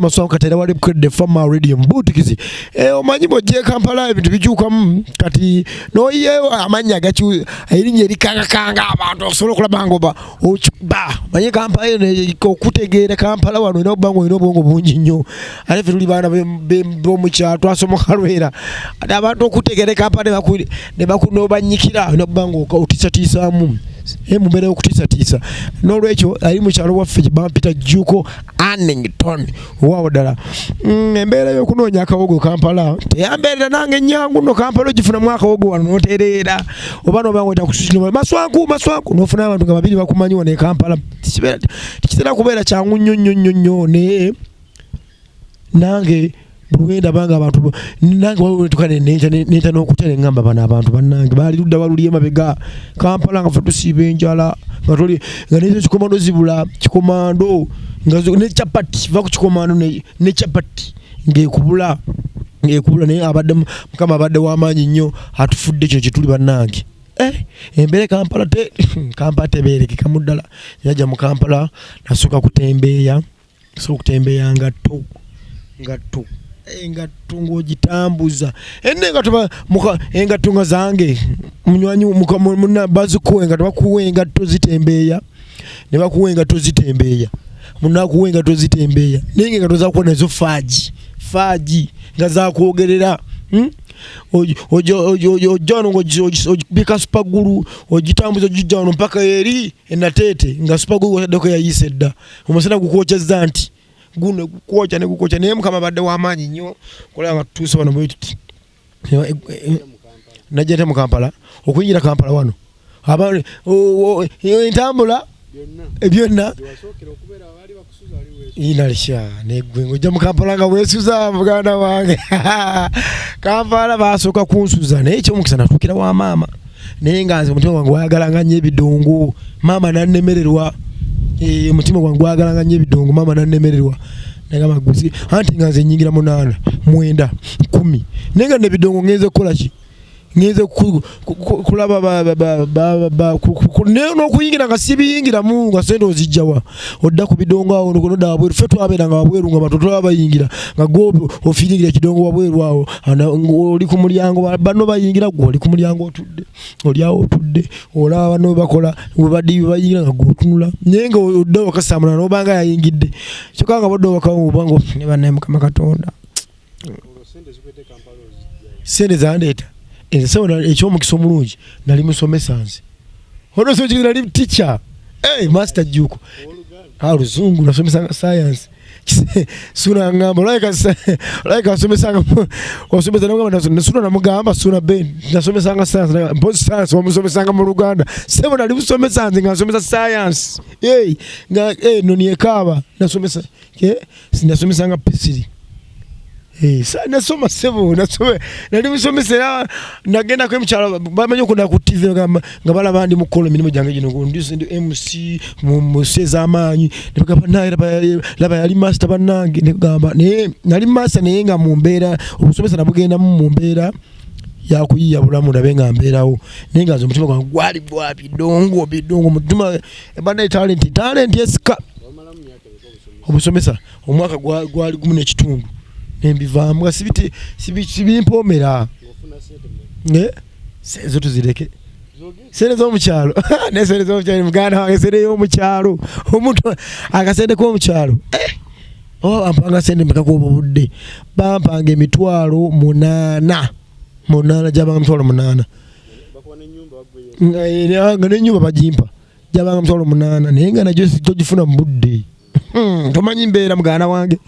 Maswa katera wali kwede former radio mbutikizi omanyi bojje Kampala ebintu bijukamu kati no ye amanya gachu ayirinye likanga abantu osolo kulabango ba manyi Kampala ne okutegeera Kampala wano ino bango ino bongo bungi nnyo alefe tuli bana bo mu kyatwa asomo kalwera ati abantu okutegeera Kampala ne bakuno banyikira ino bango otisatisamu mbere okutisa nolwekyo ali mu kyalo waffe bampita Juko Annington wawo dala embeera y'okunoonya akawogo Kampala teyambeerera nange nnyangu no Kampala ogifuna mu akawogo wano notereera oba noba ng'oyita kususunuma maswanku n'ofuna abantu nga babiri bakumanyi wano e Kampala tikitera kubeera kyangu nnyo naye nange bwenda banga abantu nange wawe tukane neta n'okutera ngamba bana abantu bannange bali ludda waluli emabega Kampala nga tusibe enjala nga toli nga n'ekyo kikomando zibula kikomando nga ne chapati va ku kikomando ne chapati ngekubula naye abadde mukama abadde w'amaanyi nnyo atufudde kino kituli bannange embere Kampala Kampala tebeereke kamuddala yajja mu Kampala nasooka kutembeeya ngatto engatungo gitambuza enenga engatunga zange munywanyi muna bazuko enga bakuwe engatto zitembeeya ne bakuwe engatto zitembeeya munakuwe engatto zitembeeya ninge engatto zakuwa nazo faji nga zakwogerera ojo bika supaguru ogitambuza ojijja mpaka eri enatete nga supaguru wadoko yayise dda omusana gukocheza nti guno kukocha naye mukama badde w'amaanyi nnyo kola nga tuuse wano bwe tuti najja mu Kampala okuyingira Kampala wano entambula byonna inalisha negwe ngojja mu Kampala nga weesuza muganda wange Kampala basooka kunsuza naye ekyomukisa natuukira wa maama naye nga nze omutima gwange wayagalanga nnyo ebidongo maama nannemererwa mutima gwange gwagala nnyo ebidongo maama nannemererwa nagamba guzi anti nga nze nyingira 8 9 10 nenga nebidongo ngenze kukola ki ngenze kulaba n'okuyingira nga sibiyingiramu nga sente ozijjawa odda ku bidongo awo nodda wabweru ffe twabeeranga wabweru nga batoto babayingira nga gwe ofiiringira ekidongo wabweru awo oli ku mulyango bano bayingira gwe oli ku mulyango otudde oli awo otudde olaba bano bakola webadde bayingira nga gwe otunula naye nga odda wakasamula n'obanga yayingidde kyokka nga bodde obanga ne bannaye Mukama Katonda sente zandeeta ekyomukisa omulungi nali musomesa nze olwosoki nali teacher master Juko Luzungu nasomesanga science suna ngamba like wasomesa nasuna namugamba suna ben nasomesanga science mpozi science wamusomesanga mu Luganda sebo nali musomesa nze nga nasomesa science nga noni ekaba nasomesa sinasomesanga pisiri nasoma sebo nali musomesera nagenda ku mkyalo bamanyi okunda ku TV nga balaba ndi mukola emirimu gyange gino ndi MC mu sezamaanyi nebagamba naye laba yali master bannange negamba nali master naye nga mu mbeera obusomesa nabugenda mu mbeera yakuyiya bulamu ndabe nga mbeerawo naye nga nze omutima gwange gwali bwa bidongo mutima ebanda talent esika obusomesa omwaka gwali gumu n'ekitundu nembivaamu nga sibimpomera senzo tuzireke sente z'omukyalo nesente z'omukyalo muganda wange sente y'omukyalo omuntu akasente k'omukyalo ampanga sente mekakuoba obudde bampanga emitwalo 8 gyabanga mitwalo 8 nga n'ennyumba bagimpa gyabanga mitwalo 8 naye nga nagyo togifuna mu budde tomanyi mbeera muganda wange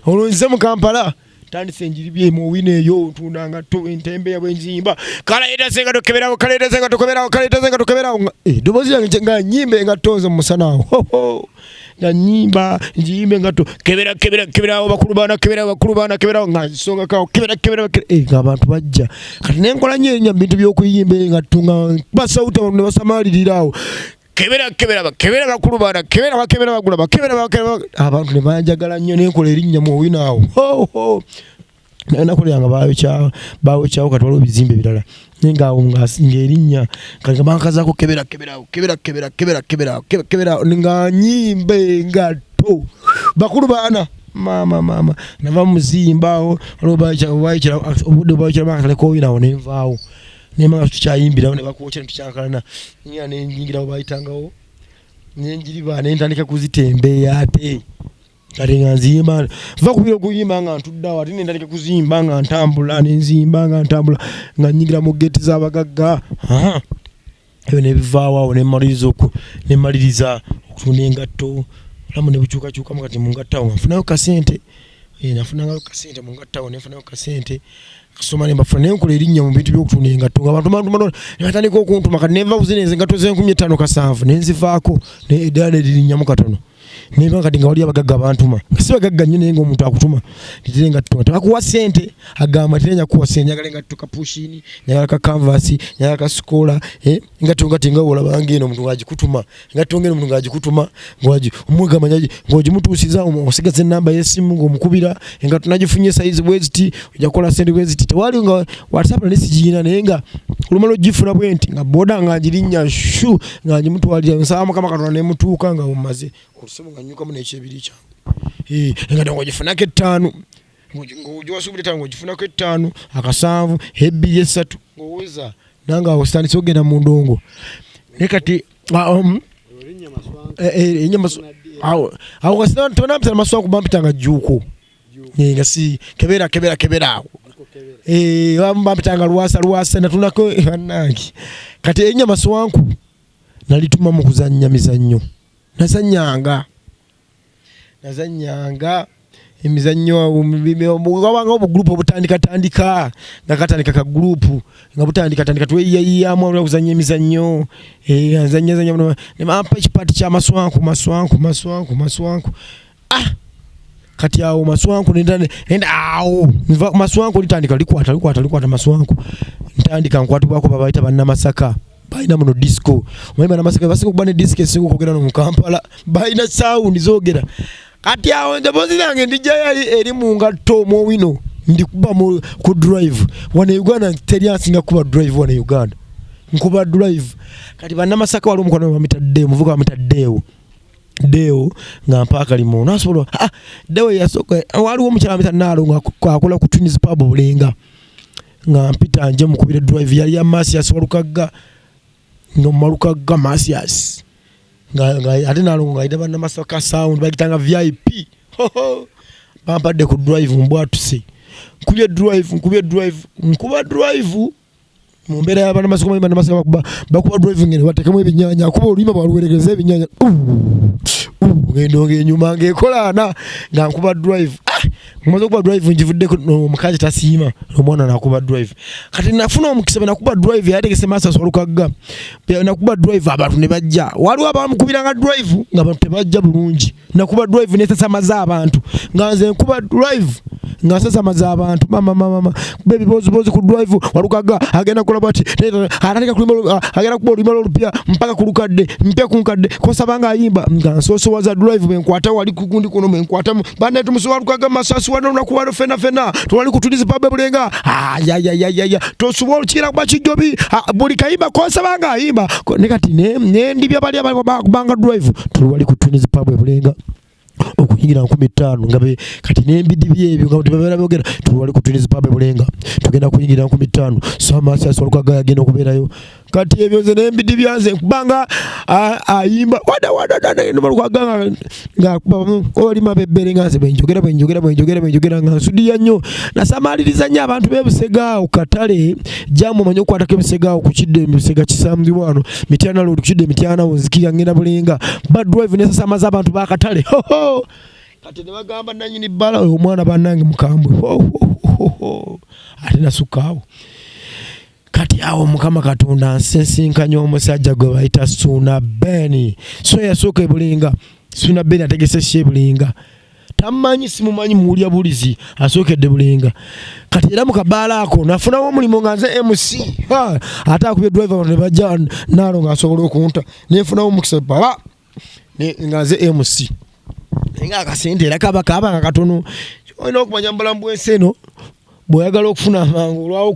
olunze mu Kampala tandise enjiri mu wina eyo tundanga entembeya bwenzimba kaleeta senga tokeberawo dobozi yange nga nyimbe nga tonze mu musana awo nga nyimba njimbe nga to kebera bakulu bana nga songa kawo kebera nga abantu bajja kati nenkola nnyo erinnya bintu by'okuyimba nga tunga basawuta ne basamalirirawo kebera bakulu bana kebera bagula abantu ne banjagala nnyo nenkola erinnya mu wina awo nakoleranga bawe kyawo kati waliwo bizimbe birala naye ngaawo ng'erinnya kati bankazako kebera nga nyimbe nga to bakulu bana mama nava muzimbawo obudde bwakira bakatale winawo nenvaawo nemanga tukyayimbirawo ne bakwokya netukyankalana nya nenjingirawo bayitangawo nenjiriba nentandika kuzitembeeya ate kati nga nzimba va kubira okuyimba nga ntuddawo ate nentandika kuzimba nga ntambula nenzimba nga ntambula nga nyingira mu geeti z'abagagga ebyo nebivaawo nemaliriza okutunda engatto olamu ne bukyukakyukamu kati mungattawo nga nfunayo kasente nafunangayo kasente mungattawo nenfunayo kasente kasoma nembafuna nenkola erinnya mu bintu byokutunda engatto nga abantu nebatandika okuntuma kati nenva kuzineza engatto z'5,700 nenzivaako eddala neririnnyamu katono nemba kati nga wali abagagga bantuma si bagagga nnyo naye ng'omuntu akutuma nitire engatto tebakuwa sente agamba tire nyakuwa sente njagala engatto kapushini njagala ka canvas njagala ka sikola engatto ngati nga olabanga eno omuntu ng'agikutuma engatto ng'eno omuntu ng'agikutuma omwegamanyaji ng'ogimutuusiza osigaza ennamba y'essimu ng'omukubira engatto nagifunye sayizi bweziti ojja kukola sente bweziti tewali nga whatsapp nali sigiyina naye nga olumala ogifuna bwenti nga boda nga ngirinnya shu nga ngimutwalira nsaba mukama katonda nemutuuka nga mumaze olusimu nga nnyukamu n'ekyebiri kyange engatto ng'ogifunako 5 ng'ogiwasuubira 5 ng'ogifunako 5 akasanvu 2 3 ng'oweza nange awo sitandise ogenda mu ndongo naye kati awo kasitanampita amaswaku bampitanga jjuuko nga si kebera awo bampitanga lwasa natunako bannange kati erinnya Maswanku nalituma mu kuzannya mizannyo nazannyanga emizannyo wabanga obugrupu obutandikatandika nga katandika ka grupu nga butandikatandika tweyiyayiyamu olwa kuzannya emizannyo nzannyazannya nemampa ekipaati kya Maswanku kati awo Maswanku awo Maswanku litandika likwata Maswanku ntandika nkwatibwako babayita bannamasaka balina muno disco omanyi bannamasaka basinga okuba ne disco esinga okwogera no mu Kampala balina sound zogera kati awo emboozi zange ndijjayo eri mu ngatto Mowino ndikuba ku drive wano Uganda teri asinga kuba drive wano Uganda nkuba drive kati bannamasaka wali omukono bamita Deo muvuga bamita Deo nga mpaka limo nasobola Deo yasoka waliwo omukyala bamita Nalo nga akola ku Twins Pub Bulenga nga mpita nje mukubire drive yali ya Masias walukagga Malukaga Masias nga ate Nalo nga ida bannamasaka sound bagitanga VIP bampadde ku drive mbwatuse nkuba drive mu mbeera y'abannamasaka bakuba drive ngene batekemu ebinyanya kuba oluyimba baluweregeza ebinyanya ngendo ng'enyuma ng'ekolaana nga nkuba drive mumaze okuba drive njivuddeko omukazi tasiima omwana nakuba drive kati nafuna omukisa nakuba drive yategese Masias walukagga nakuba drive abantu ne bajja waliwo abamukubiranga drive nga abantu tebajja bulungi nakuba drive nesasamaza abantu nga nze nkuba drive nga nsasamaza abantu mama kuba ebibozibozi ku drive walukagga agenda kukola bwati atandika agenda kuba oluyimba olupya mpaka ku lukadde mpya ku nkadde kosabanga ayimba nga nsoosowaza drive bwenkwata wali kugundi kuno bwenkwatamu banne tumusobola walukagga Masasi wano olunaku fena tewali kutuliza Pub Bulenga tosobola olukira kuba kijjobi buli kayimba kosabanga ayimba ne kati nendibya bali abakubanga drive tewali kutuliza Pub Bulenga okuyingira 15 ngabe kati nembidi byebyo nga tebabera bogera tuwali kutuliza Pub Bulenga tugenda kuyingira 15 so Masias walukagga agenda okubeerayo kati ebyo nze nembidi byanze kubanga ayimba wada walukagga nga oli mabebere nga nze bwenjogera nga nsudiya nnyo nasamaliriza nnyo abantu b'ebusega okatale jamu manyi okwatako ebusega okukidde ebusega kisambibwa wano Mityana Road kukidde Mityana Wonzikira ngenda Bulenga bad drive nesasamaza abantu bakatale kati ne bagamba nanyini bbala omwana bannange mukambwe ate nasukaawo kati awo Mukama Katonda nsisinkanya omusajja gwe bayita Suna Beni so yasooka Bulenga Suna Beni ategese Bulenga tamanyi simumanyi muwulya bulizi asookedde Bulenga kati era mu kabaala ako nafunawo omulimu nga nze MC ate akubye driver ne bajja Nalo nga asobola okunta nefunawo omukisa baba nga nze MC nga akasente era kaba nga katono olina okumanya mbulamu bw'ensi eno bwayagala okufuna amangu olwawo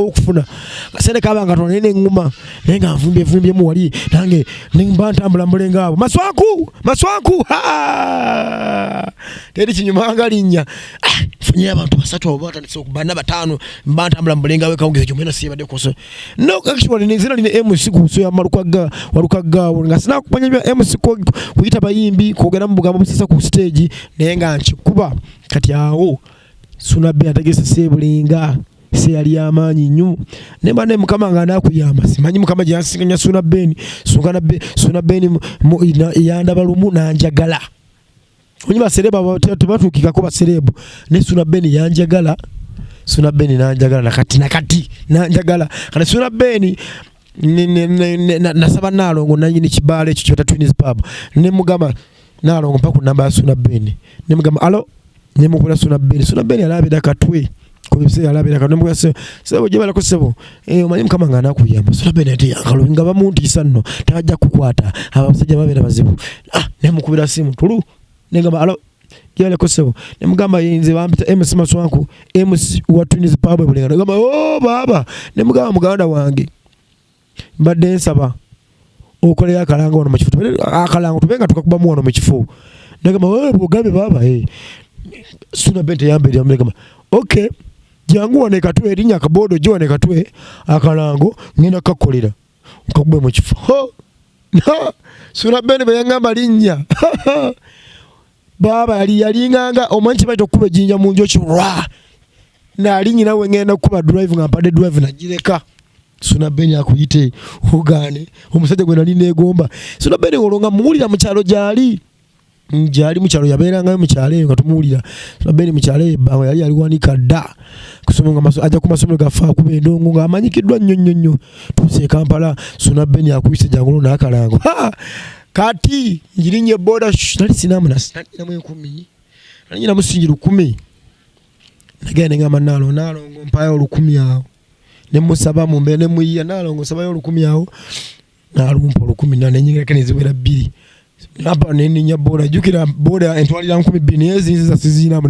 okufuna kasene kabanga tonene nguma nenga nvumbye mu wali nange nimba ntambula mulenga abo maswanku teri kinyumanga linnya funye abantu basatu abo batandise okubana batano mba ntambula mulenga we kaunge ekyo mwena siyabade koso no actually nizina line MC kuso ya walukaga nga sina kupanya bya MC ko kuyita bayimbi kogera mu bugambo busisa ku stage nenga nchikuba kati awo Suna Ben atagese sebulinga se yali amanyi nnyo nemba ne mukama nga nakuyamba simanyi mukama gyansinkanya Suna Ben yanda balumu nanjagala onyiba sereba tebatuukika ko baserebu ne Suna Ben yanjagala nakati nanjagala kana Suna Ben nasaba nalongo nanyini kibale ekyo kyota Twins Pub ne mugamba nalongo mpaka namba ya Suna Ben ne mugamba alo nemukula Suna Ben alabira katwe kubise alabira katwe mugase sebo jebala ko sebo omanyi mukama nga nakuyamba Suna Ben ati akalunga bamuntisa nno tajja kukwata abasajja babera bazibu nemukubira simu tulu nengamba alo jebala ko sebo nemugamba yinze bampita MC Maswanku MC wa Twins Pub bulenga ngamba baba nemugamba muganda wange mbadde nsaba okolera akalango wano mu kifo akalango tubenga tukakubamu wano mu kifo nengamba bugambe baba Suna Ben yambere amegamba okay jangu wane katwe erinya kabodo jo wane katwe akalango ngina kakolera nkagwe mu kifo Suna Ben bayangamba linnya baba yali nganga omanchi baito kuba jinja munjo chwa na alinyi nawe ngenda kuba drive ngapade drive na jireka Suna Ben akuyite ugane omusajja gwe nali negomba Suna Ben olonga muulira mu kyalo jali mu kyalo yabeeranga mu kyalo nga tumuulira Suna Ben mu kyalo bawe yali aliwanika dda kusoma nga ajja ku masomero gafa kuba endongo nga amanyikiddwa nnyo tuse Kampala Suna Ben akuyise jangulo n'akalango kati njirinye boda nali sinamu na 10 nali na musinjiro 10 nagenda ngamba nalongo mpayo 10 awo nemusaba mu mbene muyiya nalongo sabayo 10 awo nalumpo 10 nenyinga kaniziwera 2 hapa nini nya boda jukira boda entwalira 12 yezi za sizina